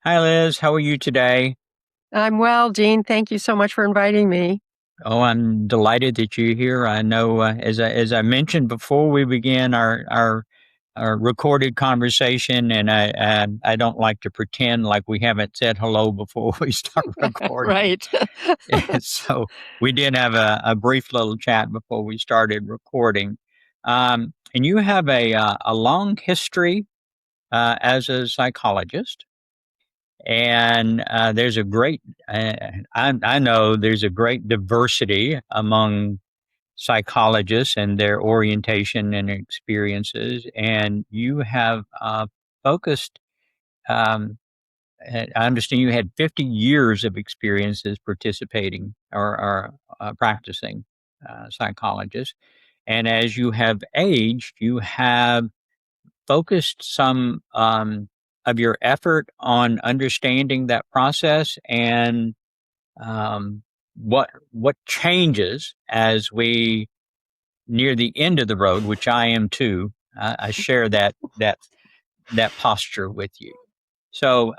Hi, Liz. How are you today? I'm well, Dean. Thank you so much for inviting me. Oh, I'm delighted that you're here. I know, as I mentioned before we began our recorded conversation, and I don't like to pretend like we haven't said hello before we start recording. Right. So we did have a brief little chat before we started recording. And you have a long history as a psychologist. And there's a great, I know there's a great diversity among psychologists and their orientation and experiences. And you have focused, um, I understand you had 50 years of experiences participating or practicing psychologist. And as you have aged, you have focused some of your effort on understanding that process and what changes as we near the end of the road, which I am too. I share that posture with you. So,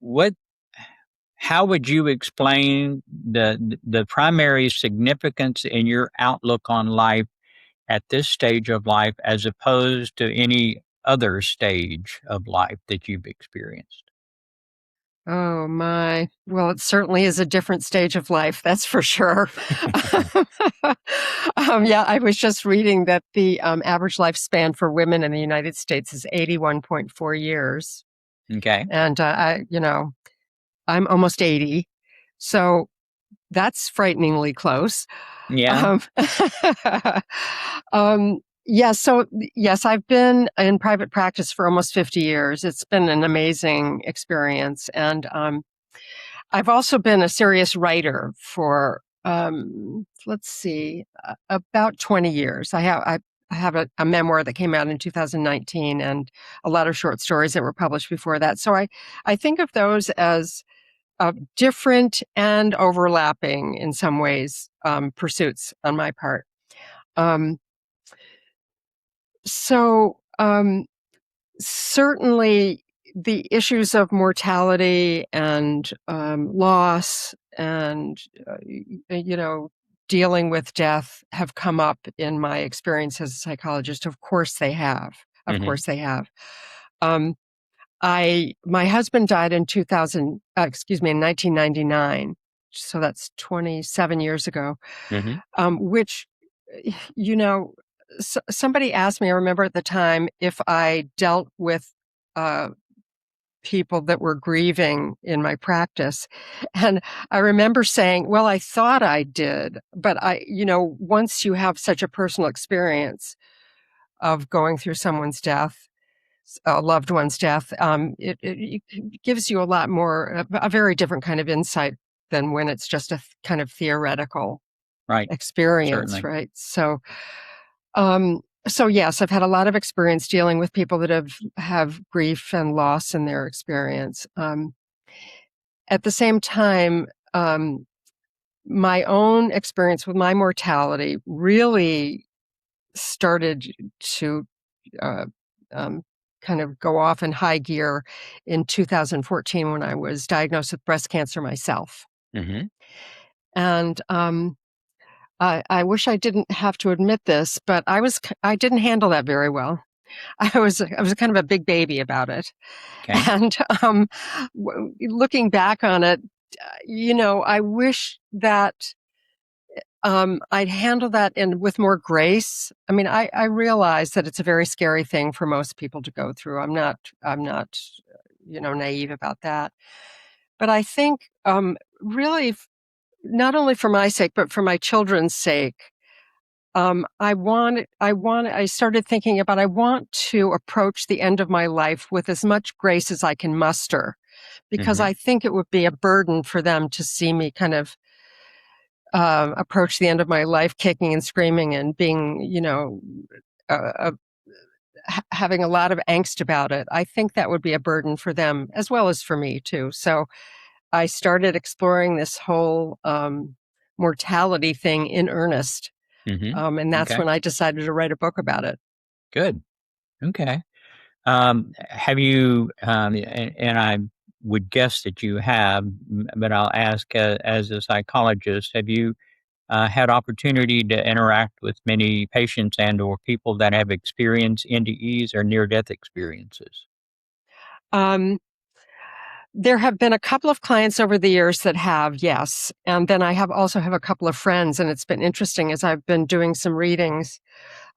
what? How would you explain the primary significance in your outlook on life at this stage of life as opposed to any other stage of life that you've experienced? Oh my. Well, it certainly is a different stage of life, that's for sure. Yeah, I was just reading that the average lifespan for women in the United States is 81.4 years. Okay. And I'm almost 80. So that's frighteningly close. Yeah. Um, yeah, so yes, I've been in private practice for almost 50 years. It's been an amazing experience. And I've also been a serious writer for, let's see, about 20 years. I have a memoir that came out in 2019 and a lot of short stories that were published before that. So I think of those as different and overlapping in some ways pursuits on my part. Um, so certainly the issues of mortality and loss and you know dealing with death have come up in my experience as a psychologist. Of course they have. Of Hmm. course they have. Um, my husband died in 2000, in 1999. So that's 27 years ago. Hmm. Which, you know, somebody asked me, I remember at the time, if I dealt with uh, people that were grieving in my practice. And I remember saying, well, I thought I did, but once you have such a personal experience of going through someone's death, a loved one's death, it gives you a lot more, a very different kind of insight than when it's just a kind of theoretical Right. experience, Certainly. right? So yes, I've had a lot of experience dealing with people that have grief and loss in their experience. At the same time, my own experience with my mortality really started to uh, um, kind of go off in high gear in 2014 when I was diagnosed with breast cancer myself. Hmm. And I wish I didn't have to admit this, but I didn't handle that very well. I was kind of a big baby about it, Okay. and looking back on it, I wish that I'd handle that with more grace. I mean, I realize that it's a very scary thing for most people to go through. I'm not naive about that, but I think really, not only for my sake, but for my children's sake. I started thinking about, I want to approach the end of my life with as much grace as I can muster, because Hmm. I think it would be a burden for them to see me kind of approach the end of my life kicking and screaming and being, uh, uh, having a lot of angst about it. I think that would be a burden for them as well as for me too. So I started exploring this whole mortality thing in earnest. Hmm. And that's Okay. when I decided to write a book about it. Good. Okay. Have you, and I would guess that you have, but I'll ask as a psychologist, have you had opportunity to interact with many patients and or people that have experienced NDEs or near-death experiences? Um, there have been a couple of clients over the years that have, yes. And then I also have a couple of friends, and it's been interesting as I've been doing some readings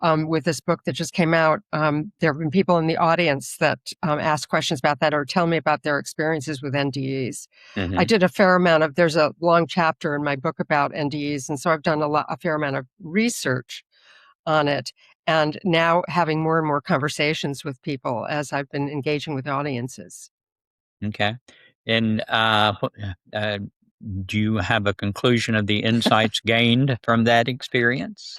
with this book that just came out. There have been people in the audience that ask questions about that or tell me about their experiences with NDEs. I Hmm. did a fair amount of, there's a long chapter in my book about NDEs, and so I've done a fair amount of research on it. And now having more and more conversations with people as I've been engaging with audiences. Okay. And do you have a conclusion of the insights gained from that experience?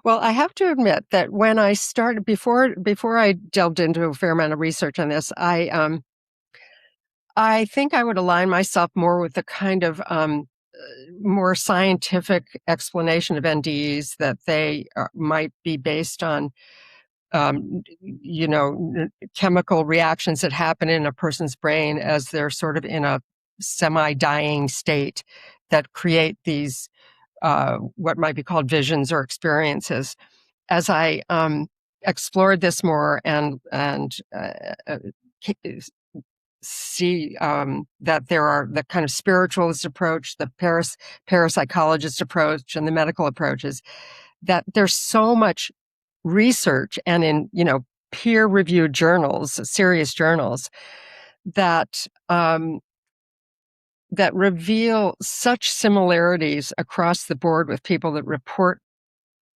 Well, I have to admit that when I started before I delved into a fair amount of research on this, I think I would align myself more with the kind of more scientific explanation of NDEs that they might be based on, chemical reactions that happen in a person's brain as they're sort of in a semi-dying state that create these what might be called visions or experiences. As I explored this more and see that there are the kind of spiritualist approach, the parapsychologist approach, and the medical approaches, that there's so much research and in, peer-reviewed journals, serious journals, that that reveal such similarities across the board with people that report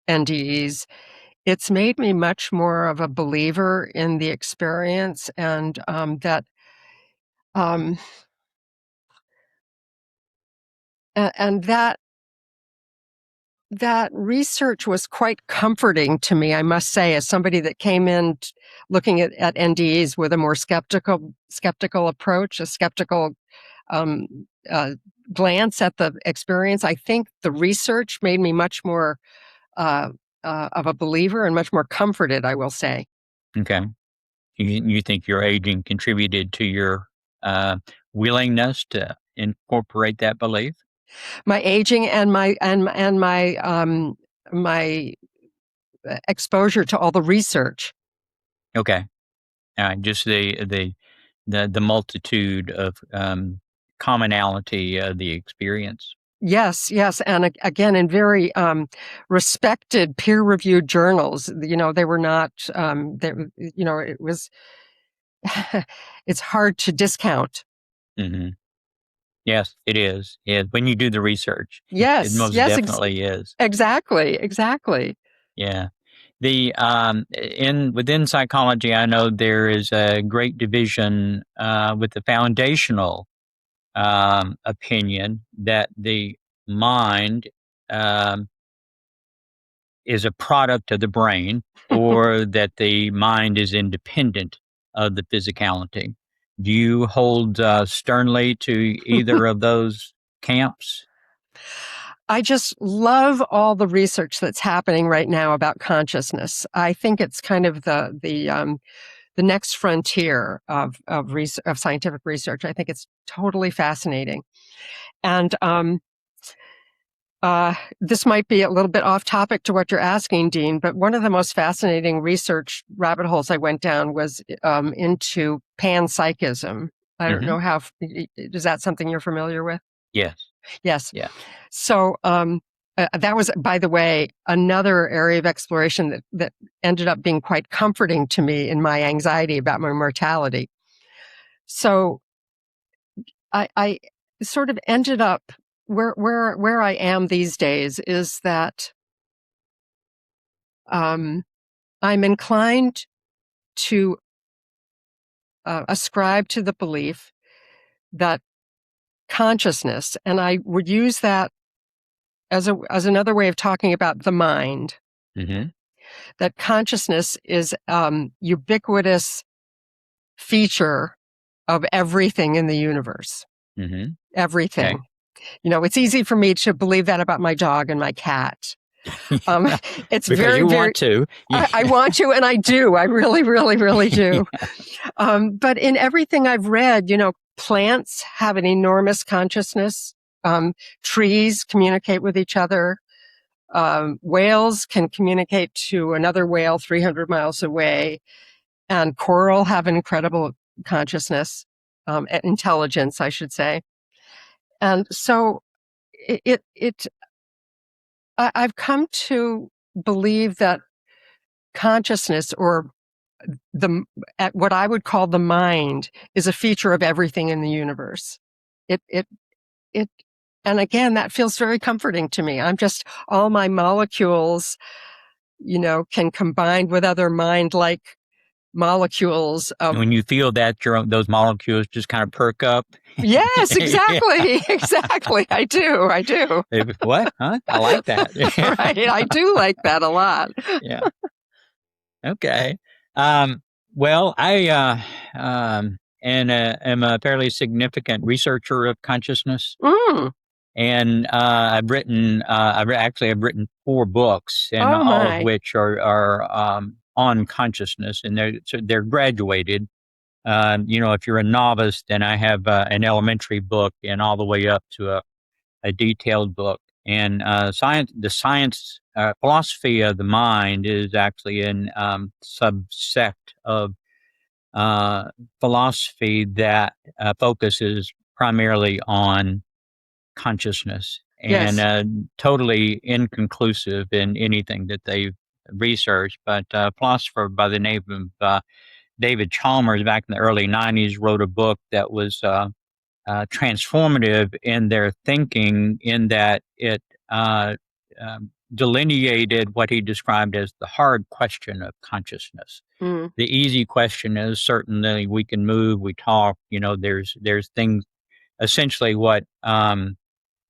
NDEs. It's made me much more of a believer in the experience, and um, and that research was quite comforting to me, I must say, as somebody that came in looking at NDEs with a more skeptical approach, a skeptical um, uh, glance at the experience. I think the research made me much more uh, of a believer and much more comforted, I will say. Okay. You think your aging contributed to your willingness to incorporate that belief? My aging and my exposure to all the research. Okay. Just the multitude of commonality of the experience. Yes, yes, and again, in very respected peer-reviewed journals. They were not. It was. It's hard to discount. Hmm. Yes, it is. Yeah, when you do the research, it Yes, most yes, definitely is. exactly, exactly. Yeah. The in within psychology, I know there is a great division with the foundational opinion that the mind um, is a product of the brain, or that the mind is independent of the physicality. Do you hold sternly to either of those camps? I just love all the research that's happening right now about consciousness. I think it's kind of the next frontier of scientific research. I think it's totally fascinating. And this might be a little bit off topic to what you're asking, Dean, but one of the most fascinating research rabbit holes I went down was into panpsychism. I don't Hmm. know is that something you're familiar with? Yes. Yes. Yeah. So that was, by the way, another area of exploration that ended up being quite comforting to me in my anxiety about my mortality. So I sort of ended up where I am these days is that um, I'm inclined to ascribe to the belief that consciousness, and I would use that as another way of talking about the mind, Hmm. that consciousness is ubiquitous feature of everything in the universe. Hmm. Okay. Everything. It's easy for me to believe that about my dog and my cat. It's because very, you very, want to. I want to, and I do. I really, really, really do. But in everything I've read, plants have an enormous consciousness. Trees communicate with each other. Whales can communicate to another whale 300 miles away. And coral have an incredible consciousness, intelligence, I should say. And so I've come to believe that consciousness, or what I would call the mind, is a feature of everything in the universe. It, and again, that feels very comforting to me. All my molecules, can combine with other mind-like molecules. When you feel that, those molecules just kind of perk up. Yes, exactly. Exactly. I do. What? Huh? I like that. Right. I do like that a lot. Yeah. Okay. Well, I am a fairly significant researcher of consciousness. And I've written 4 books, and all of which are on consciousness, and they're graduated. If you're a novice, then I have an elementary book, and all the way up to a detailed book. And philosophy of the mind is actually an subsect of philosophy that focuses primarily on consciousness, and Yes. totally inconclusive in anything that they've researched. But a philosopher by the name of David Chalmers, back in the early 90s, wrote a book that was transformative in their thinking, in that it delineated what he described as the hard question of consciousness. The easy question is certainly we can move, we talk, there's things, essentially what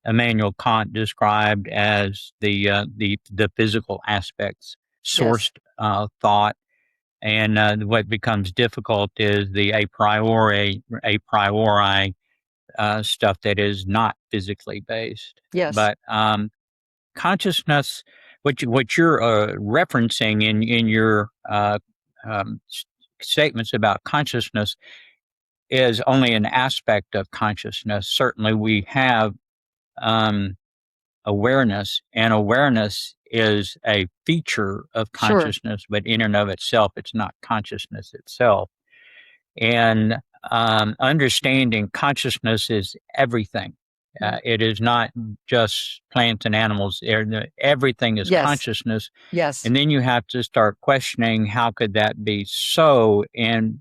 Immanuel Kant described as the physical aspects, sourced thought, and what becomes difficult is the a priori stuff that is not physically based. Yes. But consciousness, what you're referencing in your statements about consciousness, is only an aspect of consciousness. Certainly, we have awareness, and awareness is a feature of consciousness, Sure. but in and of itself, it's not consciousness itself. And understanding consciousness is everything. It is not just plants and animals. Everything is consciousness. Yes. And then you have to start questioning, how could that be so? And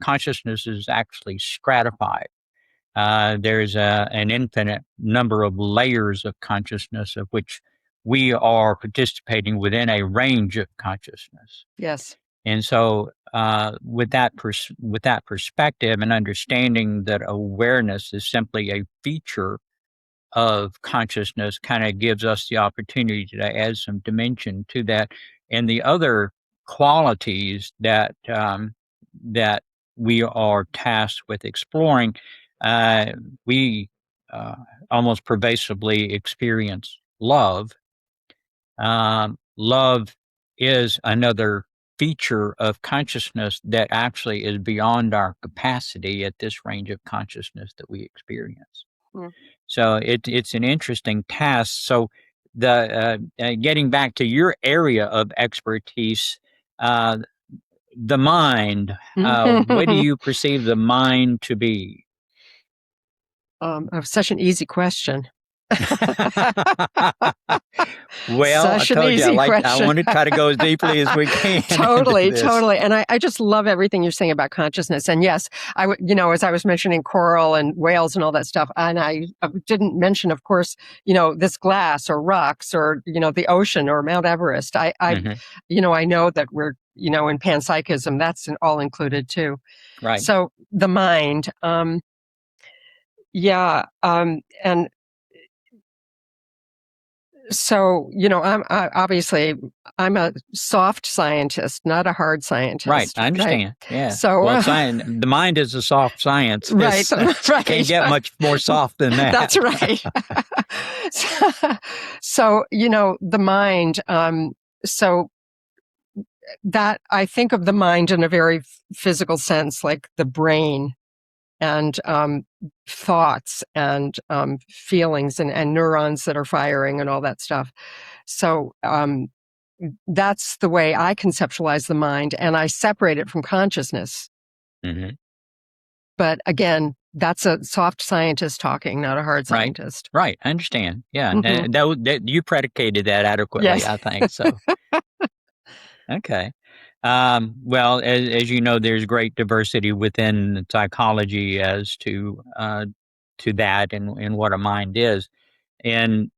consciousness is actually stratified. There's an infinite number of layers of consciousness, of which we are participating within a range of consciousness. Yes. And so, with that perspective, and understanding that awareness is simply a feature of consciousness, kind of gives us the opportunity to add some dimension to that, and the other qualities that that we are tasked with exploring. We almost pervasively experience love. Love is another feature of consciousness that actually is beyond our capacity at this range of consciousness that we experience. So it's an interesting task. So getting back to your area of expertise, the mind, what do you perceive the mind to be? Such an easy question. Well, I told you, I want to try to go as deeply as we can. Totally. And I just love everything you're saying about consciousness. And yes, as I was mentioning coral and whales and all that stuff, and I didn't mention, of course, this glass or rocks or, the ocean or Mount Everest. I know that we're, in Panpsychism, that's all included too. Right. So the mind, and So, obviously I'm a soft scientist, not a hard scientist. Right, I understand. Yeah. So, well, the mind is a soft science. right, right. Can't get much more soft than that. That's right. So, the mind. So that I think of the mind in a very physical sense, like the brain and thoughts and feelings and neurons that are firing and all that stuff. So that's the way I conceptualize the mind, and I separate it from consciousness. Mm-hmm. But again, that's a soft scientist talking, not a hard scientist. Right. I understand. Yeah. Mm-hmm. That you predicated that adequately, Yes. I think. So, okay. Well, as you know, there's great diversity within psychology as to that and what a mind is. And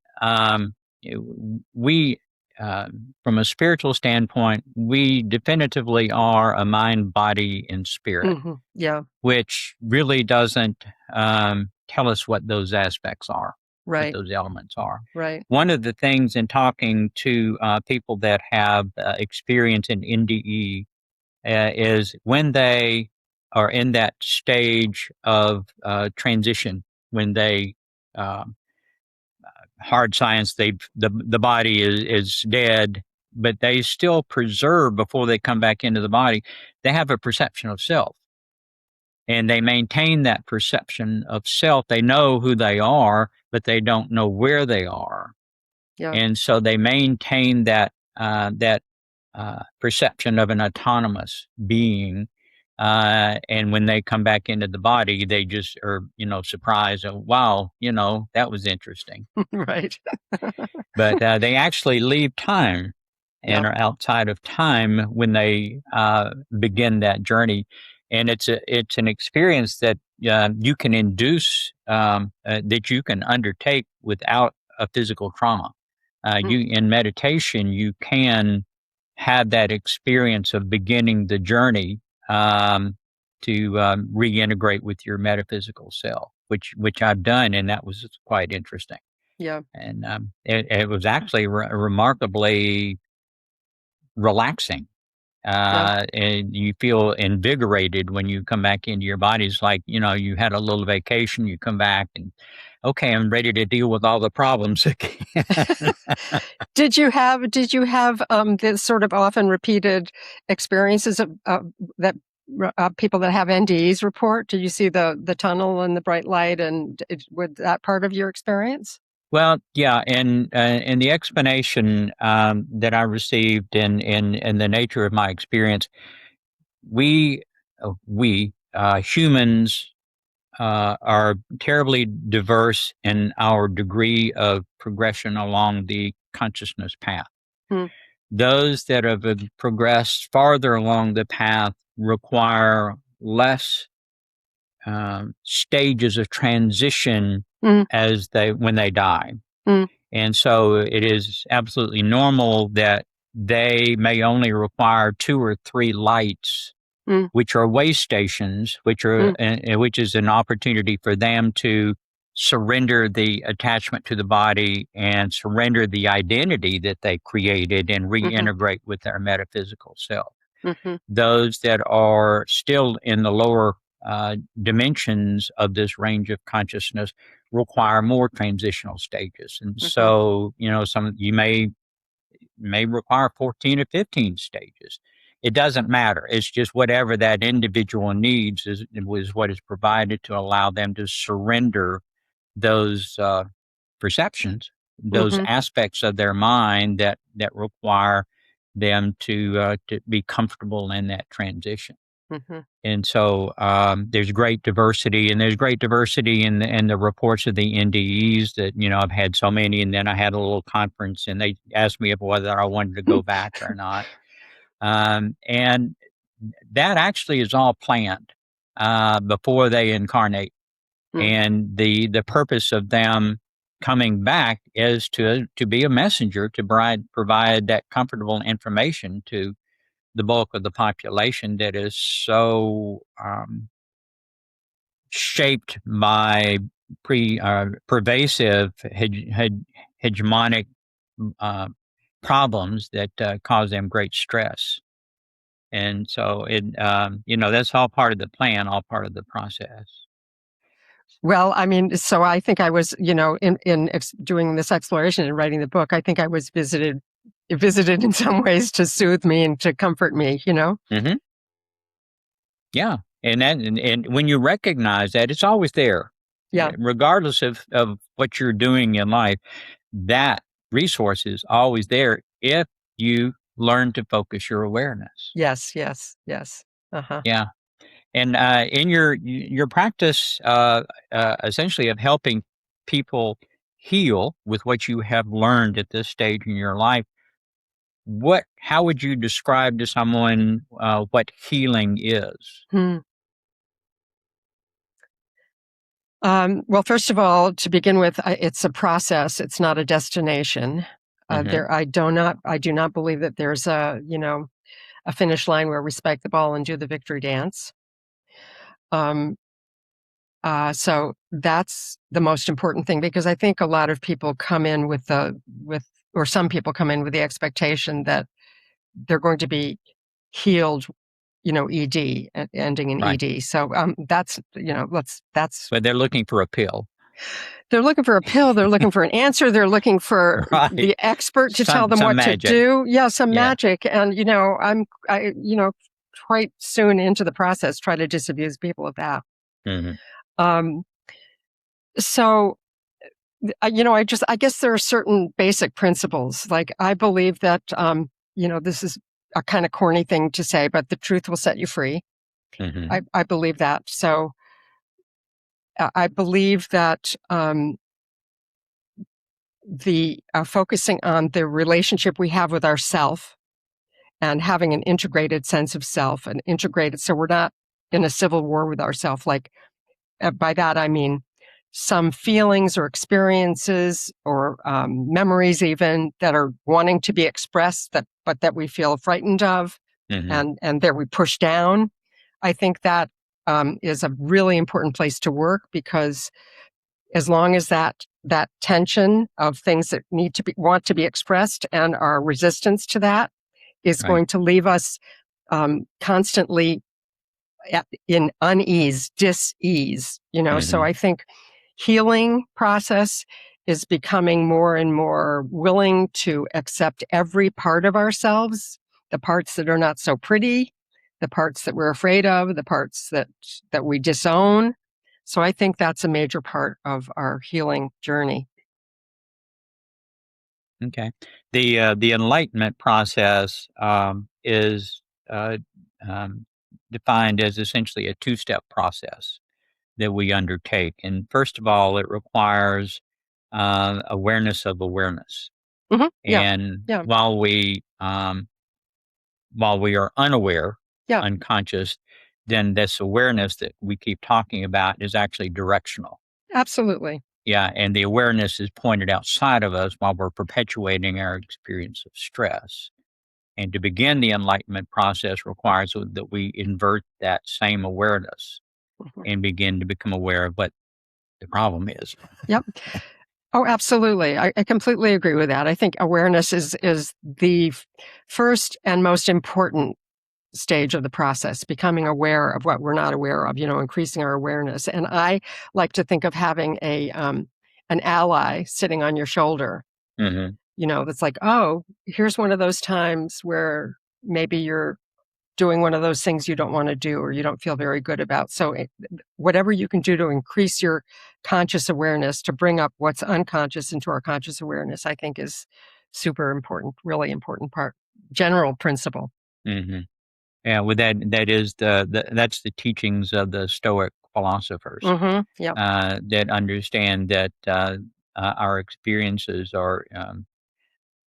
we, from a spiritual standpoint, we definitively are a mind, body, and spirit. Mm-hmm. Yeah. Which really doesn't tell us what those aspects are, right. what those elements are. Right. One of the things in talking to people that have experience in NDE is when they are in that stage of transition, when they hard science, the body is dead, but they still preserve before they come back into the body. They have a perception of self. And they maintain that perception of self. They know who they are, but they don't know where they are. Yeah. And so they maintain that perception of an autonomous being. And when they come back into the body, they just are, surprised. Oh, wow, that was interesting. Right. But they actually leave time and are outside of time when they begin that journey. And it's an experience that you can induce, that you can undertake without a physical trauma. You in meditation, you can have that experience of beginning the journey to reintegrate with your metaphysical self, which I've done, and that was quite interesting. Yeah. And it was actually remarkably relaxing. And you feel invigorated when you come back into your body. It's like, you had a little vacation, you come back and, okay, I'm ready to deal with all the problems again. Did you have this sort of often repeated experiences of that people that have NDEs report? Did you see the tunnel and the bright light, and was that part of your experience? Well, yeah, and the explanation that I received in the nature of my experience, we humans are terribly diverse in our degree of progression along the consciousness path. Those that have progressed farther along the path require less stages of transition when they die. And so it is absolutely normal that they may only require 2 or 3 lights, which are way stations, which is an opportunity for them to surrender the attachment to the body and surrender the identity that they created and reintegrate with their metaphysical self. Those that are still in the lower dimensions of this range of consciousness require more transitional stages. And so, you may require 14 or 15 stages. It doesn't matter. It's just whatever that individual needs is what is provided to allow them to surrender those perceptions, those aspects of their mind that require them to be comfortable in that transition. And so there's great diversity, and there's great diversity in the reports of the NDEs that, I've had so many, and then I had a little conference and they asked me whether I wanted to go back or not. And that actually is all planned before they incarnate. And the purpose of them coming back is to be a messenger, to provide that comfortable information to the bulk of the population that is so shaped by pervasive hegemonic problems that cause them great stress. And so that's all part of the plan, all part of the process. Well, I mean, so I think I was, in doing this exploration and writing the book, I think I was visited in some ways to soothe me and to comfort me, Mm-hmm. Yeah. And when you recognize that, it's always there. Yeah. Regardless of what you're doing in life, that resource is always there if you learn to focus your awareness. Yes. Uh-huh. Yeah. And in your practice, essentially of helping people heal with what you have learned at this stage in your life, how would you describe to someone what healing is? Well, first of all, to begin with, it's a process. It's not a destination. Mm-hmm. I do not believe that there's a finish line where we spike the ball and do the victory dance. So that's the most important thing, because I think a lot of people come in or some people come in with the expectation that they're going to be healed, ED, ending in Right. ED. So that's But they're looking for a pill. They're looking for a pill. They're looking for an answer. They're looking for Right. the expert to tell them some what magic. to do. Yeah, some magic. And I quite soon into the process try to disabuse people of that. Mm-hmm. So, I guess there are certain basic principles. Like, I believe that, this is a kind of corny thing to say, but the truth will set you free. Mm-hmm. I believe that. So, I believe that the focusing on the relationship we have with ourself and having an integrated sense of self, so we're not in a civil war with ourself. Like, by that I mean some feelings or experiences or memories even that are wanting to be expressed, but that we feel frightened of, Mm-hmm. and that we push down. I think that is a really important place to work, because as long as that tension of things that want to be expressed and our resistance to that is Right. going to leave us constantly in dis-ease, Mm-hmm. So I think healing process is becoming more and more willing to accept every part of ourselves, the parts that are not so pretty, the parts that we're afraid of, the parts that we disown. So I think that's a major part of our healing journey. Okay. The enlightenment process is defined as essentially a two-step process that we undertake. And first of all, it requires awareness of awareness. Mm-hmm. Yeah. And Yeah. while we are unaware, Yeah. unconscious, then this awareness that we keep talking about is actually directional. Absolutely. Yeah, and the awareness is pointed outside of us while we're perpetuating our experience of stress. And to begin the enlightenment process requires that we invert that same awareness and begin to become aware of what the problem is. Yep. Oh, absolutely. I completely agree with that. I think awareness is the first and most important stage of the process, becoming aware of what we're not aware of, increasing our awareness. And I like to think of having an ally sitting on your shoulder, Mm-hmm. that's like, oh, here's one of those times where maybe you're doing one of those things you don't want to do or you don't feel very good about. So whatever you can do to increase your conscious awareness, to bring up what's unconscious into our conscious awareness, I think is super important, really important part, general principle. Mm-hmm. Yeah, well, that is that's the teachings of the Stoic philosophers. Mm-hmm. Yep. That understand that our experiences are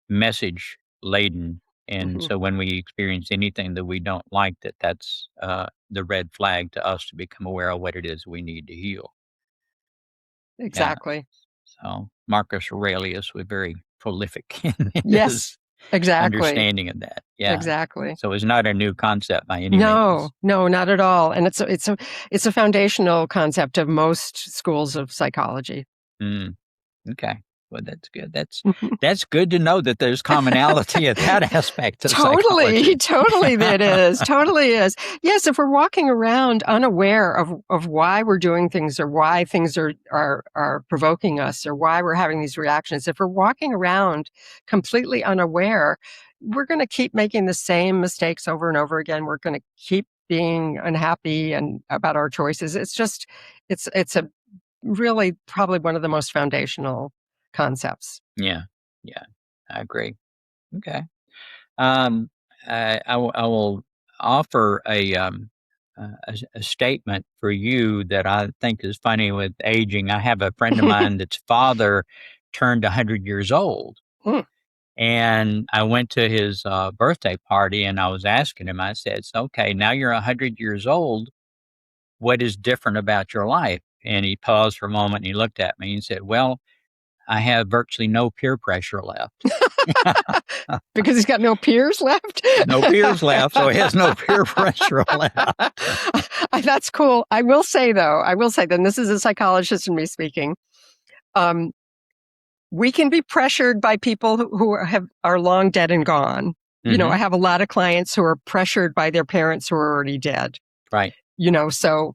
message laden, and so when we experience anything that we don't like, that's the red flag to us to become aware of what it is we need to heal. Exactly. Yeah. So Marcus Aurelius was very prolific in Yes, his exactly. understanding of that. Yeah, Exactly. so it's not a new concept by any No, means. not at all. And it's a foundational concept of most schools of psychology. Mm, okay. Well, that's good. That's good to know that there's commonality at that aspect of Totally, psychology. totally it is. Totally is. Yes, if we're walking around unaware of why we're doing things or why things are provoking us or why we're having these reactions, if we're walking around completely unaware, we're going to keep making the same mistakes over and over again. We're going to keep being unhappy and about our choices. It's a really probably one of the most foundational concepts. Yeah, I agree. Okay. Um, I will offer a statement for you that I think is funny with aging. I have a friend of mine that's father turned 100 years old. Hmm. And I went to his birthday party and I was asking him, I said, "So, okay, now you're 100 years old. What is different about your life?" And he paused for a moment and he looked at me and said, "Well, I have virtually no peer pressure left." Because he's got no peers left? No peers left, so he has no peer pressure left. That's cool. I will say, then this is a psychologist in me speaking. We can be pressured by people who are long dead and gone. Mm-hmm. You know, I have a lot of clients who are pressured by their parents who are already dead. Right. You know, so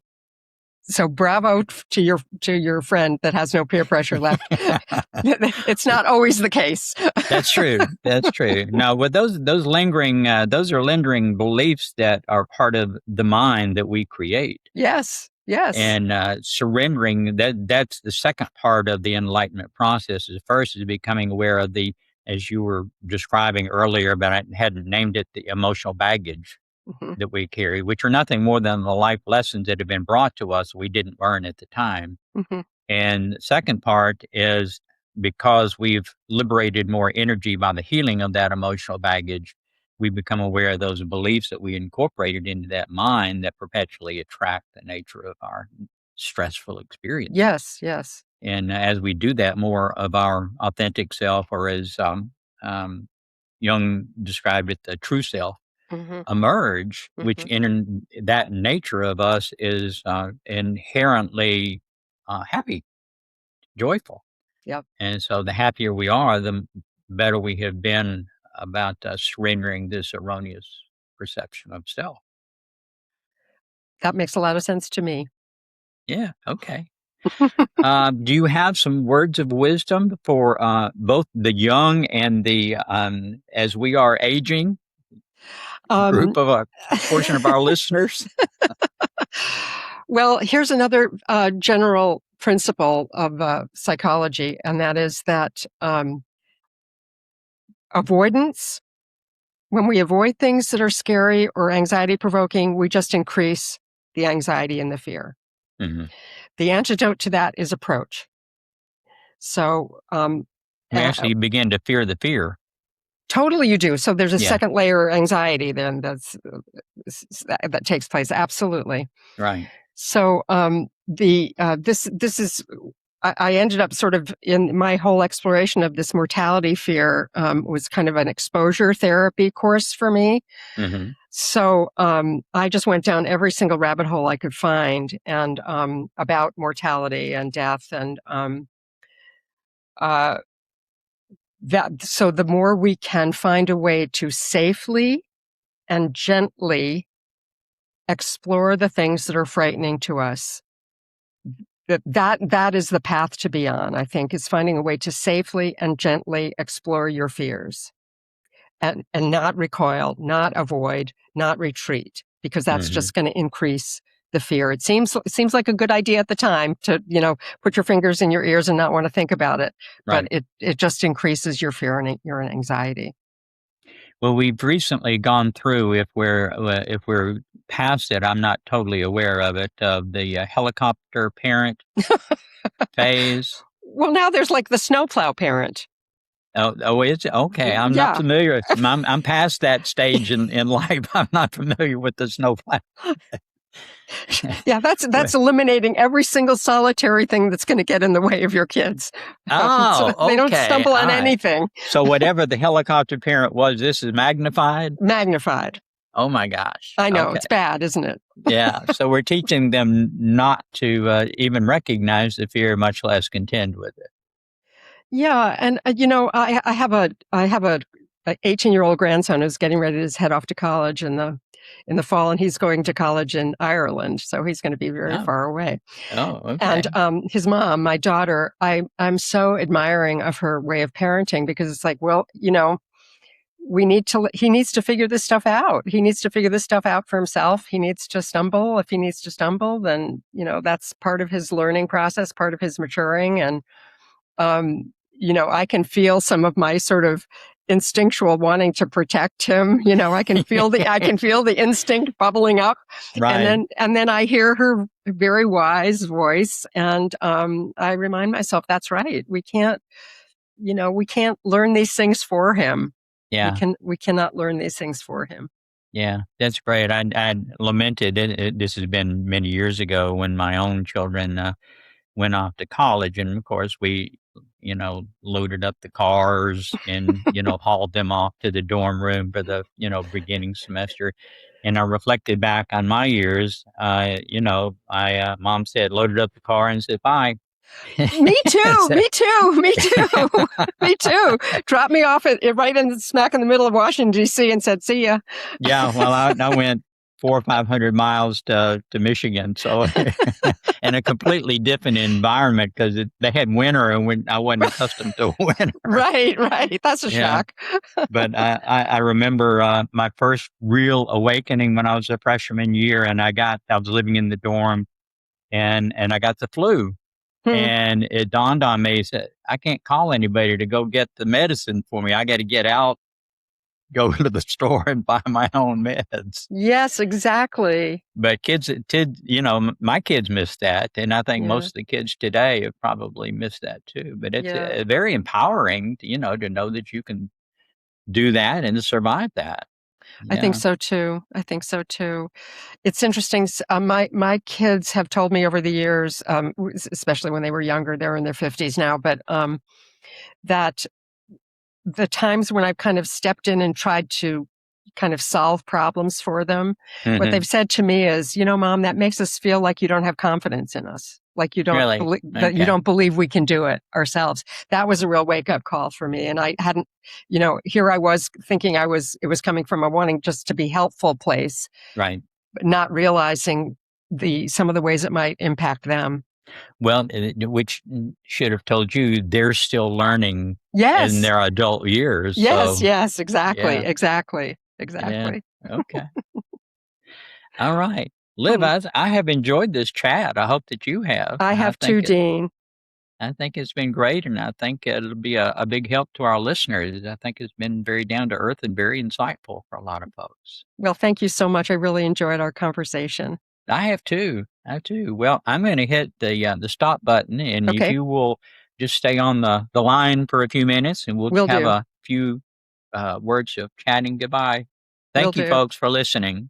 bravo to your friend that has no peer pressure left. It's not always the case. That's true. That's true. No, but those lingering, those are lingering beliefs that are part of the mind that we create. Yes. And surrendering, that's the second part of the enlightenment process. First is becoming aware of the, as you were describing earlier, but I hadn't named it, the emotional baggage that we carry, which are nothing more than the life lessons that have been brought to us we didn't learn at the time. And the second part is because we've liberated more energy by the healing of that emotional baggage, we become aware of those beliefs that we incorporated into that mind that perpetually attract the nature of our stressful experience. Yes. And as we do that, more of our authentic self, or as Jung described it, the true self, emerge, which in that nature of us is inherently happy, joyful. Yep. And so the happier we are, the better we have been about surrendering this erroneous perception of self. That makes a lot of sense to me. Yeah. Okay. Do you have some words of wisdom for both the young and the, as we are aging, group of a portion of our listeners? Well, here's another general principle of psychology, and that is that avoidance, when we avoid things that are scary or anxiety provoking, we just increase the anxiety and the fear. The antidote to that is approach. So, actually, you begin to fear the fear. Totally, you do. So there's a second layer of anxiety then that takes place. Absolutely. Right. So this is I ended up sort of in my whole exploration of this mortality fear was kind of an exposure therapy course for me. So I just went down every single rabbit hole I could find and about mortality and death and so the more we can find a way to safely and gently explore the things that are frightening to us, that is the path to be on, I think, is finding a way to safely and gently explore your fears and not recoil, not avoid, not retreat, because that's just going to increase the fear. It seems like a good idea at the time to, put your fingers in your ears and not want to think about it, but it just increases your fear and your anxiety. Well, we've recently gone through, if we're past it, I'm not totally aware of it, of the helicopter parent phase. Well, now there's like the snowplow parent. Oh, is it? Okay. I'm not familiar. I'm past that stage in life. I'm not familiar with the snowplow. Yeah, that's eliminating every single solitary thing that's going to get in the way of your kids. Oh, so they don't stumble on anything. So whatever the helicopter parent was, this is magnified? Magnified. Oh my gosh. I know, it's bad, isn't it? Yeah. So we're teaching them not to even recognize the fear, much less contend with it. Yeah, and I have a 18-year-old grandson who's getting ready to head off to college in the fall, and he's going to college in Ireland, so he's going to be very Oh, far away. oh, And okay. his mom, my daughter, I'm so admiring of her way of parenting, because it's like, well, he needs to figure this stuff out. He needs to figure this stuff out for himself. He needs to stumble. If he needs to stumble, then, that's part of his learning process, part of his maturing. And, I can feel some of my sort of instinctual wanting to protect him. I can feel the instinct bubbling up. Right. And then I hear her very wise voice, and I remind myself, that's right. We can't learn these things for him. Yeah. We cannot learn these things for him. Yeah, that's great. I lamented it. This has been many years ago when my own children went off to college, and of course we, loaded up the cars and hauled them off to the dorm room for the beginning semester. And I reflected back on my years. My mom said, loaded up the car and said bye. Me too. So- Me too. Me too. Me too. Dropped me off right in smack in the middle of Washington D.C. and said, "See ya." Yeah, well, I went 400 or 500 miles to Michigan, so in a completely different environment because they had winter, and I wasn't accustomed to winter. Right. That's a Yeah, shock. but I remember my first real awakening when I was a freshman year, and I was living in the dorm, and I got the flu, Hmm. and it dawned on me that I can't call anybody to go get the medicine for me. I got to get out, go to the store and buy my own meds. Yes, exactly. But my kids missed that, and I think Yeah. most of the kids today have probably missed that too. But it's Yeah. very empowering, to know that you can do that and to survive that. I think Yeah. so too. It's interesting. My kids have told me over the years, especially when they were younger, they're in their 50s now, but that the times when I've kind of stepped in and tried to kind of solve problems for them, what Mhm. they've said to me is, Mom, that makes us feel like you don't have confidence in us. Like Really? that you Okay. don't believe we can do it ourselves. That was a real wake up call for me. And I hadn't, here I was thinking it was coming from a wanting just to be helpful place, Right. but not realizing some of the ways it might impact them. Well, which should have told you they're still learning in Yes. their adult years. Yes. So, Yes. Exactly. yeah. Exactly. Yeah. Exactly. Okay. All right. Liv, Hmm. I have enjoyed this chat. I hope that you have. I have too, Dean. I think it's been great, and I think it'll be a big help to our listeners. I think it's been very down to earth and very insightful for a lot of folks. Well, thank you so much. I really enjoyed our conversation. I have too. Well, I'm going to hit the stop button, and if Okay. you will just stay on the line for a few minutes, and we'll Will have do. a few words of chatting goodbye. Will Thank you, do. folks, for listening.